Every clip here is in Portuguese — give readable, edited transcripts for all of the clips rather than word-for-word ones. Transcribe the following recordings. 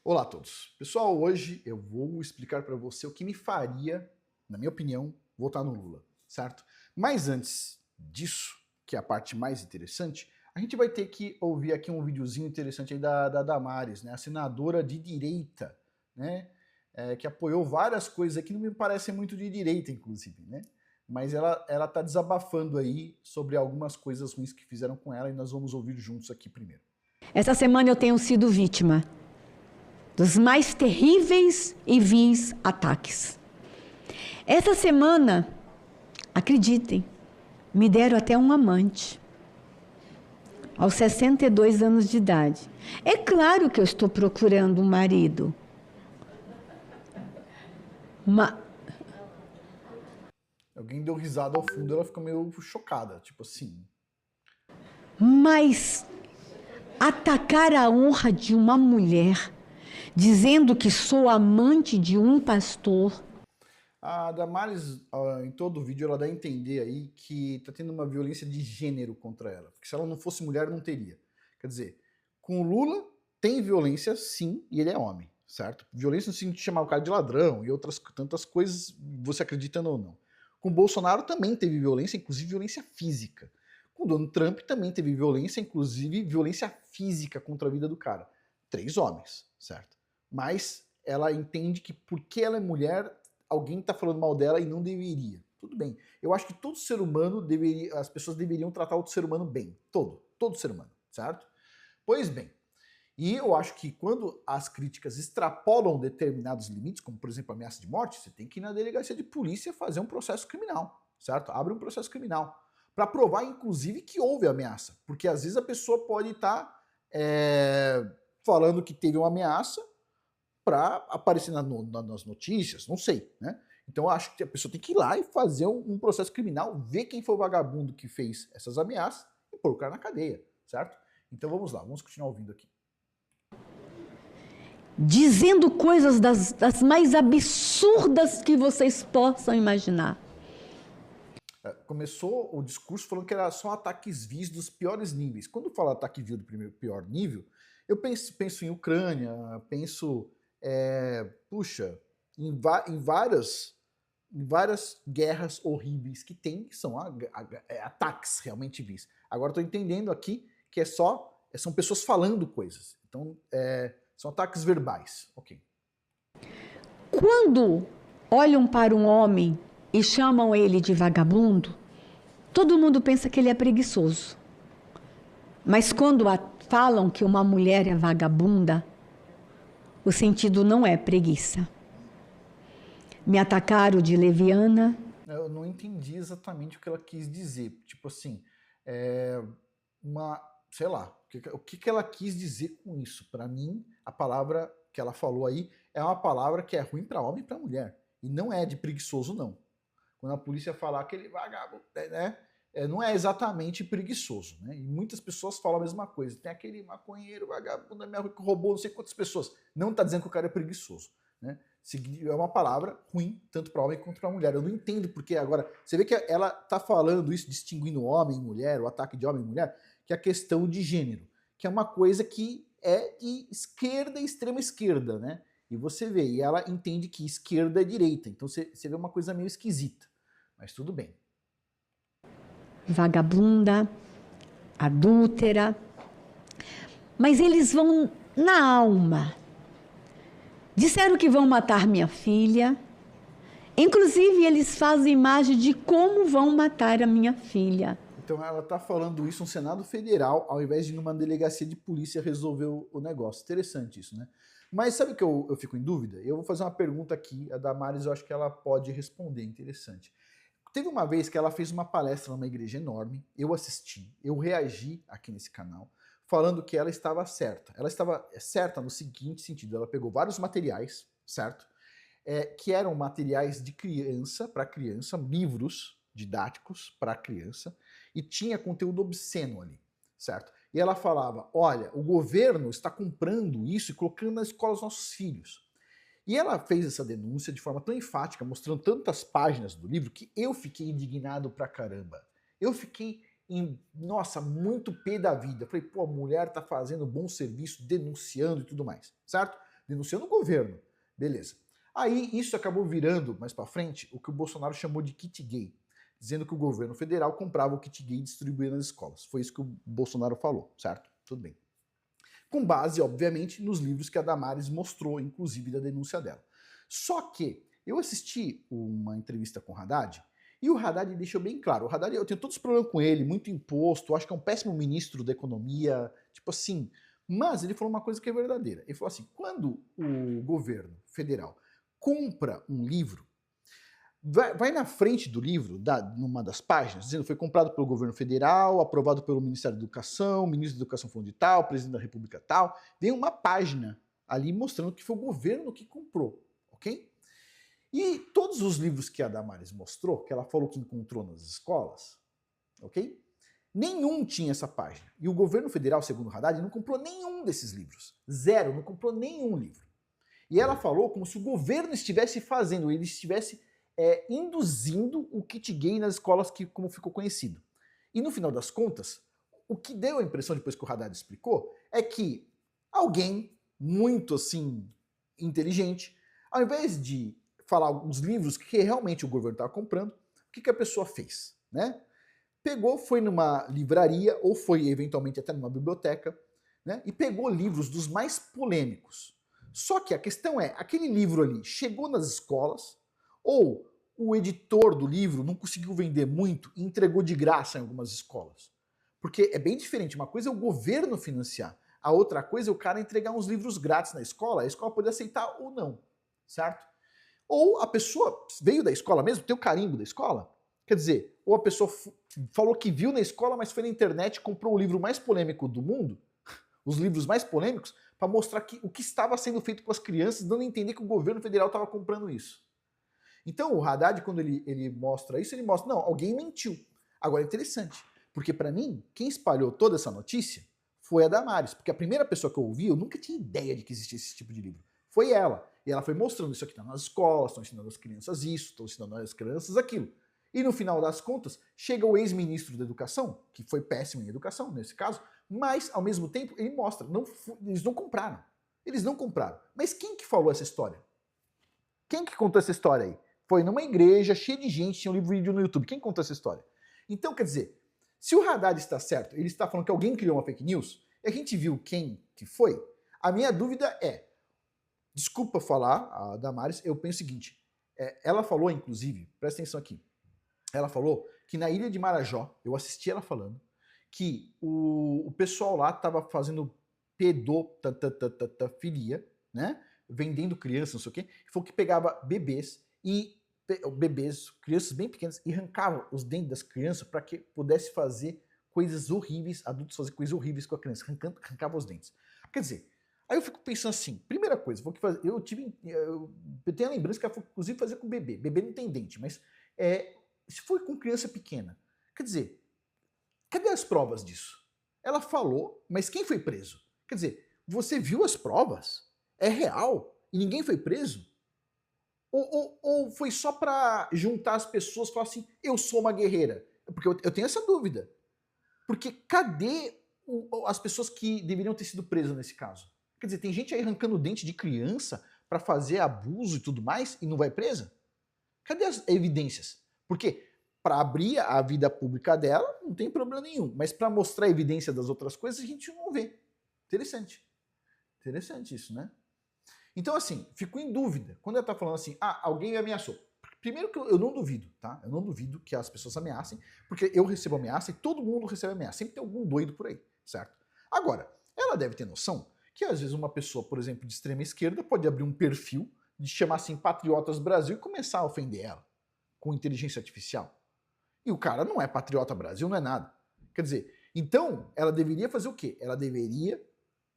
Olá a todos. Pessoal, hoje eu vou explicar para você o que me faria, na minha opinião, votar no Lula, certo? Mas antes disso, que é a parte mais interessante, a gente vai ter que ouvir aqui um videozinho interessante aí da Damares, né? A senadora de direita, né? Que apoiou várias coisas aqui, não me parecem muito de direita, inclusive, né? Mas ela tá desabafando aí sobre algumas coisas ruins que fizeram com ela e nós vamos ouvir juntos aqui primeiro. Essa semana eu tenho sido vítima dos mais terríveis e vis ataques. Essa semana, acreditem, me deram até um amante, aos 62 anos de idade. É claro que eu estou procurando um marido. Alguém deu risada ao fundo, ela ficou meio chocada, tipo assim. Mas atacar a honra de uma mulher, dizendo que sou amante de um pastor. A Damares, em todo o vídeo, ela dá a entender aí que tá tendo uma violência de gênero contra ela. Porque se ela não fosse mulher, não teria. Quer dizer, com o Lula tem violência sim, e ele é homem, certo? Violência no sentido de chamar o cara de ladrão e outras tantas coisas, você acreditando ou não. Com o Bolsonaro também teve violência, inclusive violência física. Com o Donald Trump também teve violência, inclusive violência física contra a vida do cara. 3 homens, certo? Mas ela entende que porque ela é mulher, alguém está falando mal dela e não deveria. Tudo bem. Eu acho que todo ser humano deveria, as pessoas deveriam tratar outro ser humano bem. Todo ser humano, certo? Pois bem. E eu acho que quando as críticas extrapolam determinados limites, como por exemplo a ameaça de morte, você tem que ir na delegacia de polícia fazer um processo criminal, certo? Abre um processo criminal. Para provar, inclusive, que houve ameaça. Porque às vezes a pessoa pode estar falando que teve uma ameaça para aparecer nas notícias, não sei, né? Então eu acho que a pessoa tem que ir lá e fazer um processo criminal, ver quem foi o vagabundo que fez essas ameaças e pôr o cara na cadeia, certo? Então vamos lá, vamos continuar ouvindo aqui. Dizendo coisas das mais absurdas que vocês possam imaginar. Começou o discurso falando que era só ataques vis dos piores níveis. Quando fala ataque vil do primeiro pior nível, eu penso em Ucrânia, penso, puxa, em várias guerras horríveis que tem, que são ataques realmente vis. Agora estou entendendo aqui que são pessoas falando coisas. Então, são ataques verbais. Ok. Quando olham para um homem e chamam ele de vagabundo, todo mundo pensa que ele é preguiçoso. Mas quando falam que uma mulher é vagabunda, o sentido não é preguiça. Me atacaram de leviana. Eu não entendi exatamente o que ela quis dizer. Tipo assim, sei lá, o que ela quis dizer com isso? Para mim, a palavra que ela falou aí é uma palavra que é ruim para homem e para mulher. E não é de preguiçoso, não. Quando a polícia falar aquele vagabundo, né? Não é exatamente preguiçoso, né? E muitas pessoas falam a mesma coisa. Tem aquele maconheiro, vagabundo da minha rua que roubou não sei quantas pessoas. Não está dizendo que o cara é preguiçoso, né? É uma palavra ruim, tanto para homem quanto para mulher. Eu não entendo porque agora. Você vê que ela está falando isso, distinguindo homem e mulher, o ataque de homem e mulher, que é a questão de gênero, que é uma coisa que é de esquerda e extrema esquerda, né? E você vê, e ela entende que esquerda é direita. Então você vê uma coisa meio esquisita. Mas tudo bem. Vagabunda, adúltera. Mas eles vão na alma. Disseram que vão matar minha filha. Inclusive, eles fazem imagem de como vão matar a minha filha. Então ela está falando isso no Senado Federal, ao invés de ir numa delegacia de polícia resolver o negócio. Interessante isso, né? Mas sabe o que eu fico em dúvida? Eu vou fazer uma pergunta aqui, a Damares eu acho que ela pode responder, interessante. Teve uma vez que ela fez uma palestra numa igreja enorme, eu assisti, eu reagi aqui nesse canal, falando que ela estava certa. Ela estava certa no seguinte sentido, ela pegou vários materiais, certo? Que eram materiais de criança, para criança, livros didáticos para criança, e tinha conteúdo obsceno ali, certo? E ela falava, olha, o governo está comprando isso e colocando na escola os nossos filhos. E ela fez essa denúncia de forma tão enfática, mostrando tantas páginas do livro, que eu fiquei indignado pra caramba. Eu fiquei, nossa, muito pé da vida. Falei, pô, a mulher tá fazendo bom serviço, denunciando e tudo mais, certo? denunciando o governo. Beleza. Aí isso acabou virando, mais para frente, o que o Bolsonaro chamou de kit gay, dizendo que o governo federal comprava o kit gay e distribuía nas escolas. Foi isso que o Bolsonaro falou, certo? Tudo bem. Com base, obviamente, nos livros que a Damares mostrou, inclusive da denúncia dela. Só que eu assisti uma entrevista com o Haddad, e o Haddad deixou bem claro, o Haddad, eu tenho todos os problemas com ele, muito imposto, acho que é um péssimo ministro da economia, tipo assim, mas ele falou uma coisa que é verdadeira. Ele falou assim, quando o governo federal compra um livro, vai na frente do livro, numa das páginas, dizendo que foi comprado pelo governo federal, aprovado pelo Ministério da Educação, o ministro da Educação falando de tal, presidente da República tal, vem uma página ali mostrando que foi o governo que comprou, ok? E todos os livros que a Damares mostrou, que ela falou que encontrou nas escolas, ok? Nenhum tinha essa página. E o governo federal, segundo o Haddad, não comprou nenhum desses livros. Zero, não comprou nenhum livro. E ela falou como se o governo estivesse fazendo, ele estivesse induzindo o kit gay nas escolas, como ficou conhecido. E no final das contas, o que deu a impressão, depois que o Haddad explicou, é que alguém muito assim inteligente, ao invés de falar os livros que realmente o governo estava comprando, o que a pessoa fez, né? Pegou, foi numa livraria ou foi eventualmente até numa biblioteca, né? E pegou livros dos mais polêmicos. Só que a questão é, aquele livro ali chegou nas escolas ou o editor do livro não conseguiu vender muito e entregou de graça em algumas escolas? Porque é bem diferente, uma coisa é o governo financiar, a outra coisa é o cara entregar uns livros grátis na escola, a escola pode aceitar ou não, certo? Ou a pessoa veio da escola mesmo, tem o carimbo da escola, quer dizer, ou a pessoa falou que viu na escola, mas foi na internet e comprou o livro mais polêmico do mundo, os livros mais polêmicos, para mostrar o que estava sendo feito com as crianças, dando a entender que o governo federal estava comprando isso. Então o Haddad, quando ele mostra isso, ele mostra, não, alguém mentiu. Agora é interessante, porque para mim, quem espalhou toda essa notícia foi a Damares, porque a primeira pessoa que eu ouvi, eu nunca tinha ideia de que existia esse tipo de livro. Foi ela. E ela foi mostrando isso aqui tá nas escolas, estão ensinando as crianças isso, estão ensinando as crianças aquilo. E no final das contas, chega o ex-ministro da Educação, que foi péssimo em educação nesse caso, mas ao mesmo tempo ele mostra, eles não compraram. Eles não compraram. Mas quem que falou essa história? Quem que contou essa história aí? Foi numa igreja, cheia de gente, tinha um vídeo no YouTube. Quem contou essa história? Então, quer dizer, se o Haddad está certo, ele está falando que alguém criou uma fake news, e a gente viu quem que foi, a minha dúvida é, desculpa falar, a Damares, eu penso o seguinte, ela falou, inclusive, presta atenção aqui, ela falou que na ilha de Marajó, eu assisti ela falando, que o pessoal lá estava fazendo pedofilia, né, vendendo crianças, não sei o quê, e falou que pegava crianças bem pequenas, e arrancava os dentes das crianças para que pudesse fazer coisas horríveis, adultos fazer coisas horríveis com a criança, arrancava os dentes. Quer dizer, aí eu fico pensando assim, primeira coisa, eu tenho a lembrança que ela foi, inclusive, fazer com bebê. Bebê não tem dente, mas se foi com criança pequena, quer dizer, cadê as provas disso? Ela falou, mas quem foi preso? Quer dizer, você viu as provas? É real? E ninguém foi preso? Ou foi só para juntar as pessoas e falar assim, eu sou uma guerreira? Porque eu tenho essa dúvida. Porque cadê as pessoas que deveriam ter sido presas nesse caso? Quer dizer, tem gente aí arrancando dente de criança para fazer abuso e tudo mais e não vai presa? Cadê as evidências? Porque para abrir a vida pública dela não tem problema nenhum, mas para mostrar a evidência das outras coisas a gente não vê. Interessante. Interessante isso, né? Então, assim, fico em dúvida. Quando ela tá falando assim, alguém me ameaçou. Primeiro que eu não duvido, tá? Eu não duvido que as pessoas ameacem, porque eu recebo ameaça e todo mundo recebe ameaça. Sempre tem algum doido por aí, certo? Agora, ela deve ter noção que às vezes uma pessoa, por exemplo, de extrema esquerda pode abrir um perfil de chamar assim Patriotas Brasil e começar a ofender ela com inteligência artificial. E o cara não é Patriota Brasil, não é nada. Quer dizer, então ela deveria fazer o quê? Ela deveria,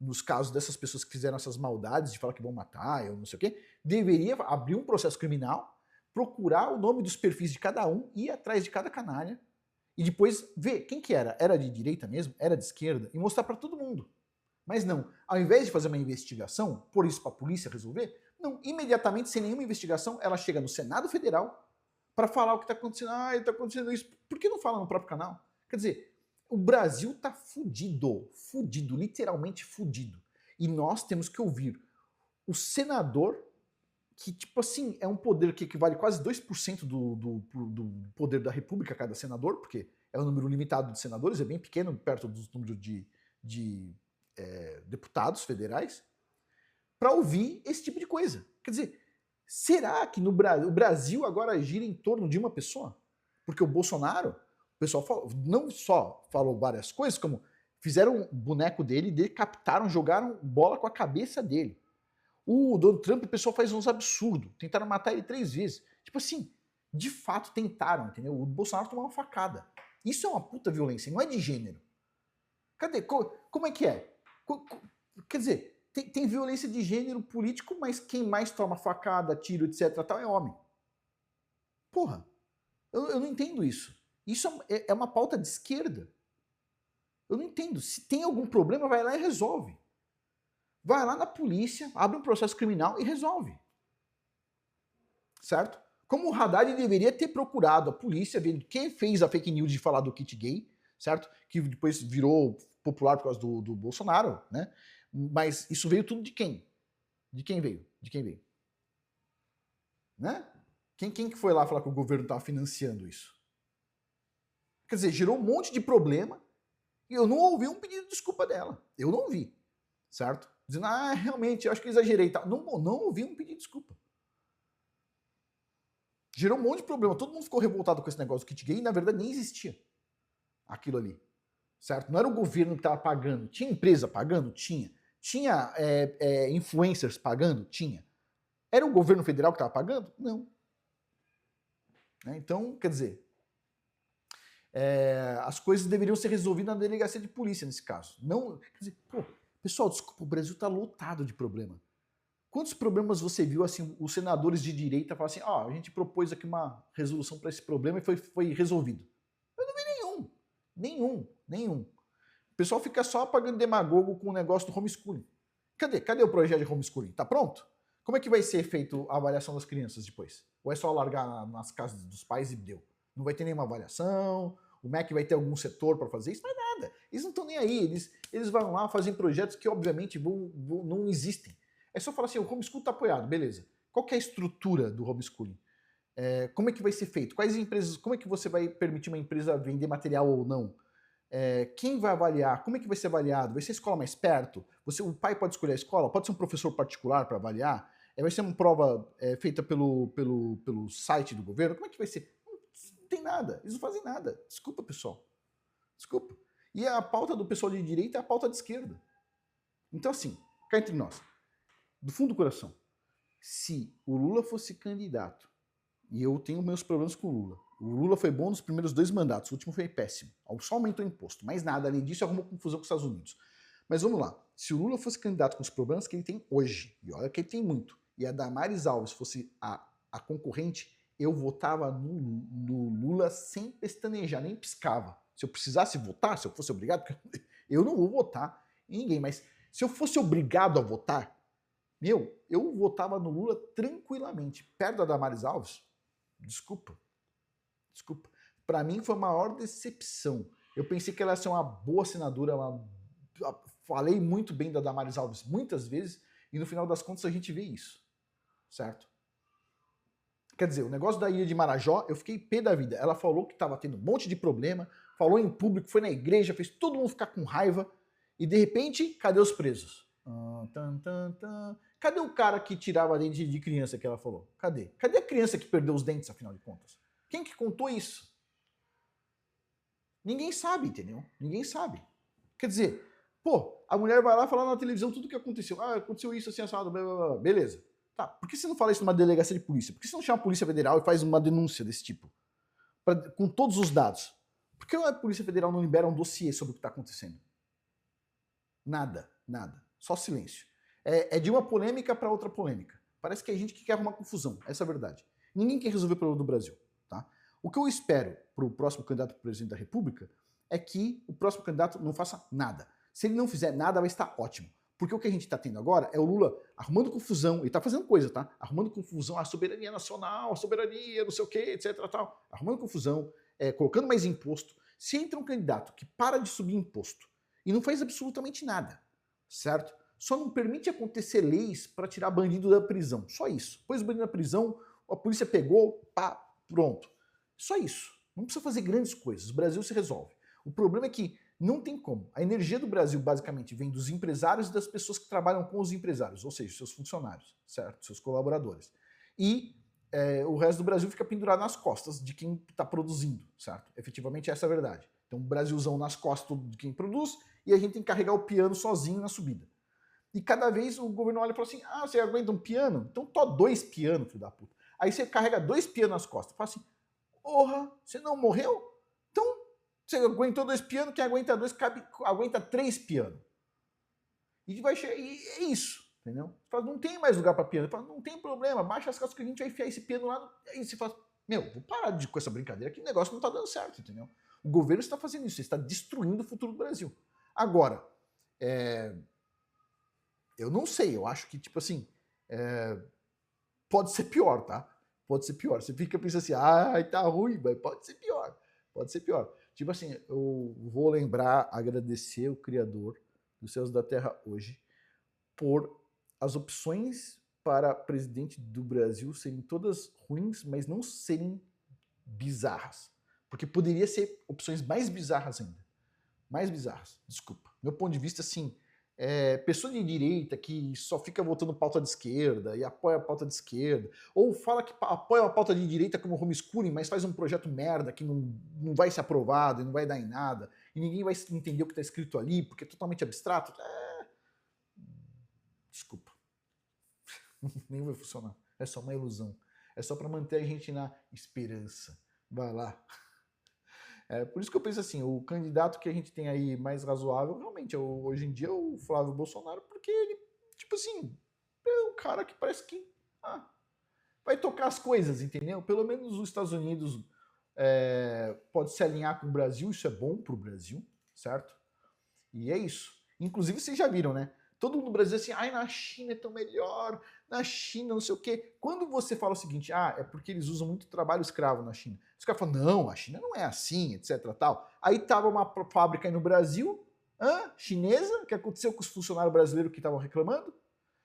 nos casos dessas pessoas que fizeram essas maldades de falar que vão matar, ou não sei o quê, deveria abrir um processo criminal, procurar o nome dos perfis de cada um, ir atrás de cada canalha, e depois ver quem que era. Era de direita mesmo? Era de esquerda? E mostrar para todo mundo. Mas não, ao invés de fazer uma investigação, pôr isso para a polícia resolver, não, imediatamente, sem nenhuma investigação, ela chega no Senado Federal para falar o que está acontecendo. Está acontecendo isso. Por que não fala no próprio canal? Quer dizer, o Brasil está fudido, literalmente fudido. E nós temos que ouvir o senador, que tipo assim, é um poder que equivale quase 2% do poder da república, cada senador, porque é um número limitado de senadores, é bem pequeno, perto do número de deputados federais, para ouvir esse tipo de coisa. Quer dizer, será que o Brasil agora gira em torno de uma pessoa? Porque o Bolsonaro, o pessoal não só falou várias coisas, como fizeram um boneco dele, decapitaram, jogaram bola com a cabeça dele. O Donald Trump, o pessoal faz uns absurdos. Tentaram matar ele 3 vezes. Tipo assim, de fato tentaram, entendeu? O Bolsonaro tomou uma facada. Isso é uma puta violência, não é de gênero. Cadê? Como é que é? Quer dizer, tem violência de gênero político, mas quem mais toma facada, tiro, etc, tal, é homem. Porra, eu não entendo isso. Isso é uma pauta de esquerda. Eu não entendo. Se tem algum problema, vai lá e resolve. Vai lá na polícia, abre um processo criminal e resolve. Certo? Como o Haddad deveria ter procurado a polícia, vendo quem fez a fake news de falar do kit gay, certo? Que depois virou popular por causa do Bolsonaro, né? Mas isso veio tudo de quem? De quem veio? De quem veio? Né? Quem que foi lá falar que o governo estava financiando isso? Quer dizer, gerou um monte de problema e eu não ouvi um pedido de desculpa dela. Eu não ouvi, certo? Dizendo, realmente, eu acho que eu exagerei. Não ouvi um pedido de desculpa. Gerou um monte de problema. Todo mundo ficou revoltado com esse negócio do kit gay e, na verdade, nem existia aquilo ali. Certo? Não era o governo que estava pagando. Tinha empresa pagando? Tinha. Tinha influencers pagando? Tinha. Era o governo federal que estava pagando? Não. Então, quer dizer, as coisas deveriam ser resolvidas na delegacia de polícia nesse caso. Não, quer dizer, pessoal, desculpa, o Brasil está lotado de problema. Quantos problemas você viu, assim, os senadores de direita falam assim, a gente propôs aqui uma resolução para esse problema e foi resolvido? Eu não vi nenhum. O pessoal fica só pagando demagogo com o negócio do homeschooling. Cadê o projeto de homeschooling? Tá pronto? Como é que vai ser feito a avaliação das crianças depois? Ou é só largar nas casas dos pais e deu? Não vai ter nenhuma avaliação? O MEC vai ter algum setor para fazer isso? Não é nada. Eles não estão nem aí. Eles vão lá fazer projetos que, obviamente, não existem. É só falar assim, o homeschool está apoiado, beleza. Qual que é a estrutura do homeschooling? Como é que vai ser feito? Quais empresas? Como é que você vai permitir uma empresa vender material ou não? Quem vai avaliar? Como é que vai ser avaliado? Vai ser a escola mais perto? O pai pode escolher a escola? Pode ser um professor particular para avaliar? Vai ser uma prova feita pelo site do governo? Como é que vai ser? Não tem nada. Eles não fazem nada. Desculpa, pessoal. Desculpa. E a pauta do pessoal de direita é a pauta de esquerda. Então, assim, cá entre nós, do fundo do coração, se o Lula fosse candidato, e eu tenho meus problemas com o Lula foi bom nos primeiros 2 mandatos, o último foi péssimo, só aumentou o imposto, mais nada, além disso arrumou confusão com os Estados Unidos. Mas vamos lá, se o Lula fosse candidato com os problemas que ele tem hoje, e olha que ele tem muito, e a Damares Alves fosse a concorrente, eu votava no Lula sem pestanejar, nem piscava. Se eu precisasse votar, se eu fosse obrigado, porque eu não vou votar em ninguém, mas se eu fosse obrigado a votar, eu votava no Lula tranquilamente. Perto da Damares Alves, desculpa. Para mim foi a maior decepção. Eu pensei que ela ia ser uma boa senadora, falei muito bem da Damares Alves muitas vezes, e no final das contas a gente vê isso, certo? Quer dizer, o negócio da ilha de Marajó, eu fiquei pé da vida. Ela falou que estava tendo um monte de problema, falou em público, foi na igreja, fez todo mundo ficar com raiva, e de repente, cadê os presos? Cadê o cara que tirava dente de criança que ela falou? Cadê? Cadê a criança que perdeu os dentes, afinal de contas? Quem que contou isso? Ninguém sabe, entendeu? Ninguém sabe. Quer dizer, a mulher vai lá falar na televisão tudo o que aconteceu. Aconteceu isso, assim, assado, blá, blá, blá. Beleza. Tá, por que você não fala isso numa delegacia de polícia? Por que você não chama a Polícia Federal e faz uma denúncia desse tipo? Com todos os dados. Por que a Polícia Federal não libera um dossiê sobre o que está acontecendo? Nada. Só silêncio. É de uma polêmica para outra polêmica. Parece que é gente que quer arrumar confusão. Essa é a verdade. Ninguém quer resolver o problema do Brasil. Tá? O que eu espero para o próximo candidato para presidente da República é que o próximo candidato não faça nada. Se ele não fizer nada, vai estar ótimo. Porque o que a gente está tendo agora é o Lula arrumando confusão, ele está fazendo coisa, tá? Arrumando confusão, a soberania nacional, a soberania, não sei o quê, etc. Tal. Arrumando confusão, colocando mais imposto. Se entra um candidato que para de subir imposto e não faz absolutamente nada, certo? só não permite acontecer leis para tirar bandido da prisão. Só isso. Pôs o bandido na prisão, a polícia pegou, pá, pronto. Só isso. Não precisa fazer grandes coisas. O Brasil se resolve. O problema é que não tem como. A energia do Brasil basicamente vem dos empresários e das pessoas que trabalham com os empresários, ou seja, seus funcionários, certo? Seus colaboradores. E o resto do Brasil fica pendurado nas costas de quem está produzindo, certo? Efetivamente essa é a verdade. Então o Brasilzão nas costas de quem produz e a gente tem que carregar o piano sozinho na subida. E cada vez o governo olha e fala assim, ah, você aguenta um piano? Então tó 2 pianos, filho da puta. Aí você carrega 2 pianos nas costas. Fala assim, porra, você não morreu? Então você aguentou 2 pianos, quem aguenta 2 aguenta 3 pianos. E vai chegar, e é isso, entendeu? Você fala, não tem mais lugar para piano. Fala, não tem problema, baixa as calças que a gente vai enfiar esse piano lá. Aí você fala, meu, vou parar com essa brincadeira, que o negócio não tá dando certo, entendeu? O governo está fazendo isso, está destruindo o futuro do Brasil. Agora, eu não sei, eu acho que, tipo assim, pode ser pior, tá? Pode ser pior. Você fica pensando assim, ai, tá ruim, mas pode ser pior. Pode ser pior. Tipo assim, eu vou lembrar, agradecer o Criador dos céus e da terra hoje por as opções para presidente do Brasil serem todas ruins, mas não serem bizarras. Porque poderia ser opções mais bizarras ainda. Mais bizarras, desculpa. Meu ponto de vista, assim, pessoa de direita que só fica votando pauta de esquerda e apoia a pauta de esquerda, ou fala que apoia uma pauta de direita como homeschooling, mas faz um projeto merda que não vai ser aprovado e não vai dar em nada, e ninguém vai entender o que está escrito ali, porque é totalmente abstrato. Desculpa. Nem vai funcionar. É só uma ilusão. É só para manter a gente na esperança. Vai lá. Por isso que eu penso assim, o candidato que a gente tem aí mais razoável, realmente, hoje em dia, é o Flávio Bolsonaro, porque ele, tipo assim, é um cara que parece que vai tocar as coisas, entendeu? Pelo menos os Estados Unidos pode se alinhar com o Brasil, isso é bom pro Brasil, certo? E é isso. Inclusive, vocês já viram, né? Todo mundo no Brasil assim, ai, na China é tão melhor, na China não sei o quê. Quando você fala o seguinte, é porque eles usam muito trabalho escravo na China. Os caras falam, não, a China não é assim, etc, tal. Aí tava uma fábrica aí no Brasil, chinesa, o que aconteceu com os funcionários brasileiros que estavam reclamando?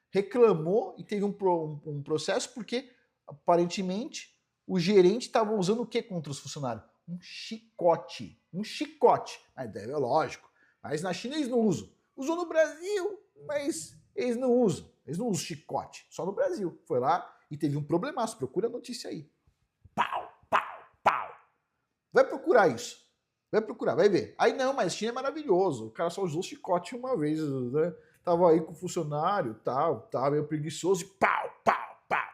Reclamou e teve um processo porque, aparentemente, o gerente estava usando o que contra os funcionários? Um chicote. Um chicote. Mas é lógico. Mas na China eles não usam. Usou no Brasil, mas eles não usam. Eles não usam chicote. Só no Brasil. Foi lá e teve um problemaço. Procura a notícia aí. Pau, pau, pau. Vai procurar isso. Vai procurar, vai ver. Aí não, mas China é maravilhoso. O cara só usou chicote uma vez, né? Tava aí com o funcionário, tal, tava meio preguiçoso e pau, pau, pau.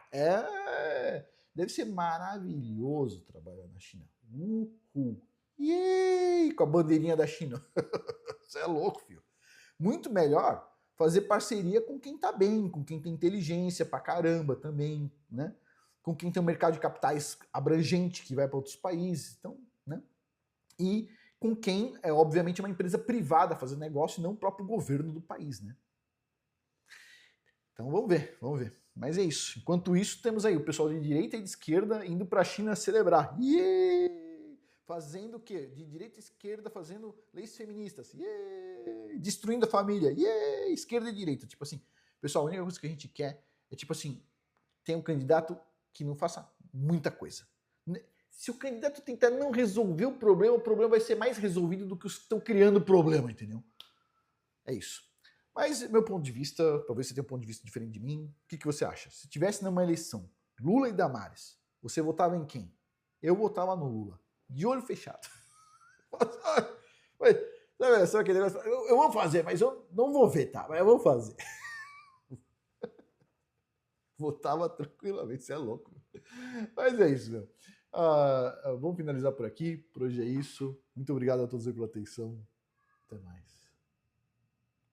Deve ser maravilhoso trabalhar na China. Uhul. Yay! Com a bandeirinha da China. Você é louco, filho. Muito melhor fazer parceria com quem tá bem, com quem tem inteligência pra caramba também, né? Com quem tem um mercado de capitais abrangente que vai para outros países, então, né? E com quem é obviamente uma empresa privada fazendo negócio e não o próprio governo do país, né? Então vamos ver, vamos ver. Mas é isso. Enquanto isso, temos aí o pessoal de direita e de esquerda indo para a China celebrar. Yeah! Fazendo o quê? De direita e esquerda fazendo leis feministas. Yeah! Destruindo a família. Yeah! Esquerda e direita. Tipo assim, pessoal, a única coisa que a gente quer é tipo assim, tem um candidato que não faça muita coisa. Se o candidato tentar não resolver o problema vai ser mais resolvido do que os que estão criando o problema, entendeu? É isso. Mas, meu ponto de vista, talvez você tenha um ponto de vista diferente de mim, o que você acha? Se tivesse numa eleição Lula e Damares, você votava em quem? Eu votava no Lula. De olho fechado. Sabe aquele negócio? Eu vou fazer, mas eu não vou vetar, mas eu vou fazer. Votava tranquilamente, você é louco. Mas é isso, meu. Vamos finalizar por aqui. Por hoje é isso. Muito obrigado a todos pela atenção. Até mais.